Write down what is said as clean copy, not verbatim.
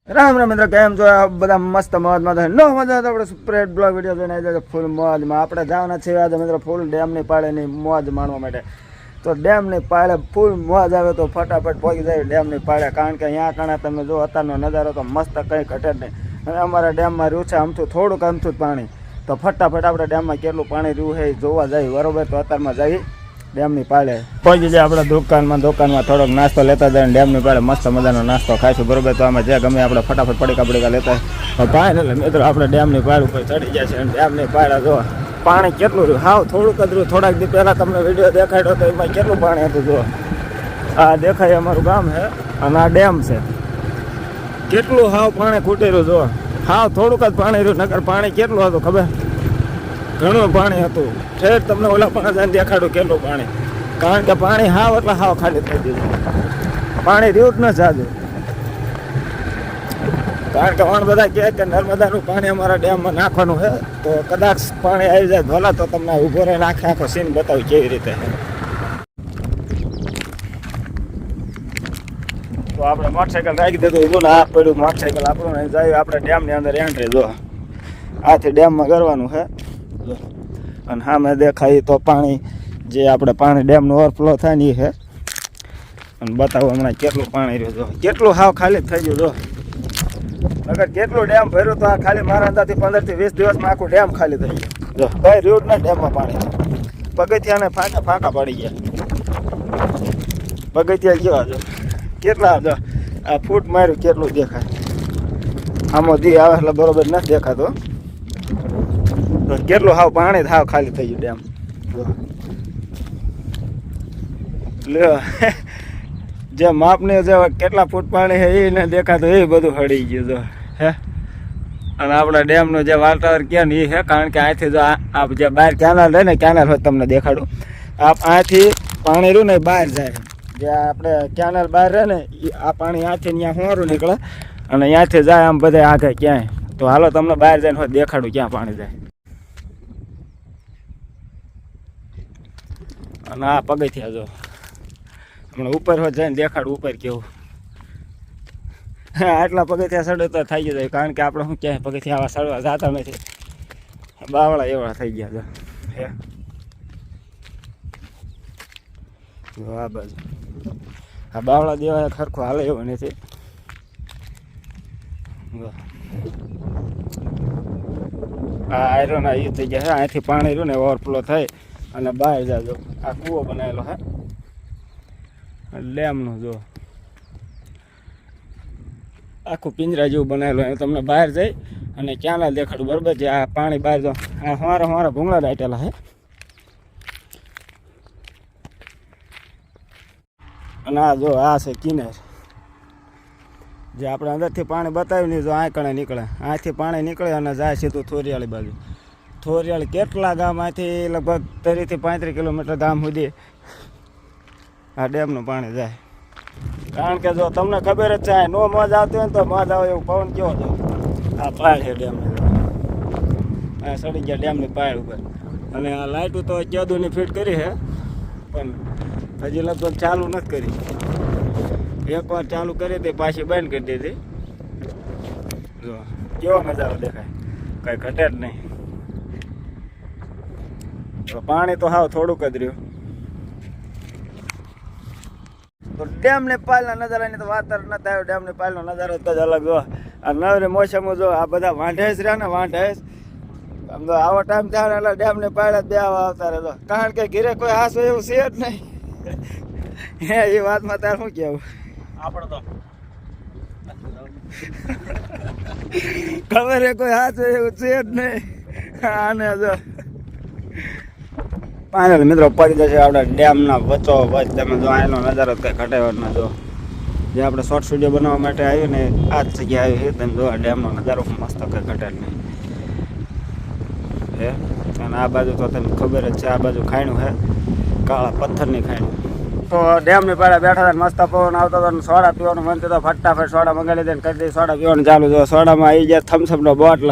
રામ રામ મિત્ર, કેમ છો? બધા મસ્ત મોજમાં ન મજા તો આપણે સ્પ્રેડ બ્લોગ વિડીયો જોઈને આવી જાય ફૂલ મોજમાં. આપણે જવાના છીએ આજે મિત્ર ફૂલ ડેમની પાળેની મોજ માણવા માટે. તો ડેમની પાળે ફૂલ મોજ આવે તો ફટાફટ પહોંચી જાય ડેમની પાળે, કારણ કે અહીંયા કારણે તમે જો અત્યારનો નજારો તો મસ્ત કંઈ ઘટે જ નહીં. અને અમારા ડેમમાં રહ્યું છે આમથું થોડુંક આમથું જ પાણી, તો ફટાફટ આપણે ડેમમાં કેટલું પાણી રહ્યું છે એ જોવા જાય બરોબર. તો અત્યારમાં જઈ ડેમની પાળે પહોંચી જાય આપણે દુકાનમાં થોડોક નાસ્તો લેતા જાય, ડેમની પાળે મસ્ત મજાનો નાસ્તો ખાઈશું બરોબર. તો આમાં જે ગમે આપણે ફટાફટ પડીકા લેતા હોય મિત્રો આપણે ડેમની પાળ ઉપર ચડી જાય છે. અને ડેમની પાળે જો પાણી કેટલું રહ્યું, હાવ થોડુંક જ રહ્યું. થોડાક દી પહેલાં તમને વિડીયો દેખાડ્યો તો એમાં કેટલું પાણી હતું. જો આ દેખાય અમારું ગામ છે અને આ ડેમ છે. કેટલું હાવ પાણી ખૂટી રહ્યું, જો હાવ થોડુંક જ પાણી રહ્યું, નકર પાણી કેટલું હતું ખબર? ઘણું પાણી હતું. ઠેર તમને ઓલા પણ દેખાડું કેટલું પાણી, કારણ કે પાણી હાવ એટલે હાવ ખાલી થઈ દીધું. પાણી રહ્યું જ ન જાજુ, કારણ કે વણ બધા કહે કે નર્મદાનું પાણી અમારા ડેમમાં નાખવાનું છે. તો કદાચ પાણી આવી જાય ભલા તો તમને ઊભો રહીને આખો સીન બતાવું કેવી રીતે. તો આપણે મોટરસાઇકલ રાખી દીધું ઊભું ને આ પડ્યું મોટરસાઇકલ આપણું જાય આપણે ડેમની અંદર એન્ટ્રી. જો આથી ડેમમાં કરવાનું છે. અને સામે દેખાય તો પાણી જે આપણે પાણી ડેમનું ઓવરફ્લો થાય ને એ છે. અને બતાવો હમણાં કેટલું પાણી રહ્યું, જો કેટલું હાવ ખાલી થઈ ગયું. જો અગર કેટલું ડેમ ભર્યું તો આ ખાલી મારા અંદાજથી 15 થી 20 દિવસમાં આખું ડેમ ખાલી થઈ ગયું. જો કઈ રહ્યું જ ના ડેમમાં પાણી. પગથિયાને ફાંકા પડી ગયા. પગથિયા કેવા જો કેટલા, જો આ ફૂટ માર્યું કેટલું દેખાય. આમાં દી આવે એટલે બરોબર નથી દેખાતો. તો કેટલું હાવ પાણી હાવ ખાલી થઈ ગયું ડેમ. લ્યો જે માપને જે કેટલા ફૂટ પાણી છે એ ને દેખાતું એ બધું હળી ગયું. જો હે અને આપણા ડેમનું જે વાતાવર કે ને એ છે, કારણ કે અહીંથી જો આ જે બહાર કેનાલ રહે ને કેનાલ હોય તમને દેખાડું. અહીંથી પાણી રહ્યું ને બહાર જાય, જે આપણે કેનાલ બહાર રહે ને આ પાણી અહીંથી ત્યાં હોરું નીકળે અને અહીંયાથી જાય આમ બધા આગળ ક્યાંય. તો હાલો તમને બહાર જઈને હોય દેખાડું ક્યાં પાણી જાય. અને આ પગથિયા જો હમણાં ઉપર હોય જઈને દેખાડું ઉપર કેવું. આટલા પગથિયા ચડે તો થઈ જાય, કારણ કે આપણે શું ક્યાંય પગથિયા આવા ચડવા જતા નથી. બાવળા એવડા થઈ ગયા જો હે. જો આ બાજુ આ બાવળા દેવા ખરખો હાલે એવો નથી. આ આયરન આ એ થઈ ગયા છે. અહીંથી પાણી રહ્યું ને ઓવરફ્લો થઈ અને બહાર જાજો. આ કૂવો બનાવેલો હે ડેમનું. જો આખું પિંજરા જેવું બનાવેલું હોય. તમને બહાર જઈ અને ક્યાંના દેખાડું બરાબર છે. આ પાણી બહાર જો આ અમારા ભૂંગળા દાટેલા છે. અને આ જો આ છે કિનાર, જે આપણે અંદરથી પાણી બતાવ્યું નહીં. જો આ કણે નીકળે, અહીંથી પાણી નીકળે અને જાય સીધું થોરિયાળી બાજુ. થોરિયાળી કેટલા ગામ અહીંથી લગભગ 30 થી 35 કિલોમીટર ગામ સુધી આ ડેમનું પાણી જાય. કારણ કે જો તમને ખબર જ છે નો મોજ આવતી હોય ને તો મોજ આવે એવું પવન કેવો હતો. આ પાળ છે ડેમની, આ સડી ગયા ડેમની પાળ ઉપર. અને આ લાઇટો તો 14ની ફીટ કરી છે, પણ હજી લગભગ ચાલુ નથી કરી. એકવાર ચાલુ કરી હતી પાછી બંધ કરી દીધી. જો કેવો નજારો દેખાય, કંઈ ઘટે જ નહીં. તો પાણી તો હાવ થોડુંક જ રહ્યું. તો ડેમની પાલના નજારાની તો વાત જ નથી આવ્યો. ડેમની પાલનો નજારો જ અલગ. જો આ નવરી મોસમ જો આ બધા વાંઢેસ રહ્યા ને વાંઢેસ, આમ તો આવો ટાઈમ થાય એટલે ડેમની પાળ જ બેવા આવતા રહેતો, કારણ કે ઘીરે કોઈ હાસ એવું છે જ નહીં. હે એ વાતમાં તારે શું કહેવું? આપણે તો ખબર હે કોઈ હાથ એવું છે જ નહીં. આને જો પાણી મિત્રો પડી જશે આપણે ડેમના વચ્ચો વચ્ચ. તમે જો આનો નજારો કંઈ ઘટેવો ના. જો જે આપણે શોર્ટ સ્ટુડિયો બનાવવા માટે આવ્યું ને આ જ જગ્યા આવી છે. તમે જો આ ડેમનો નજારો મસ્ત કંઈ ઘટે નહીં હે. અને આ બાજુ તો તમને ખબર જ છે, આ બાજુ ખાણું છે, કાળા પથ્થરની ખાણું. તો ડેમની પાળે બેઠા હતા, મસ્ત પવન આવતો હતો, સોડા પીવાનું મન થતું. ફટાફટ સોડા મંગાવી દે કરી દે સોડા પીવાનું ચાલુ. જો સોડામાં આવી જાય થમ્સઅપનો બોટલ.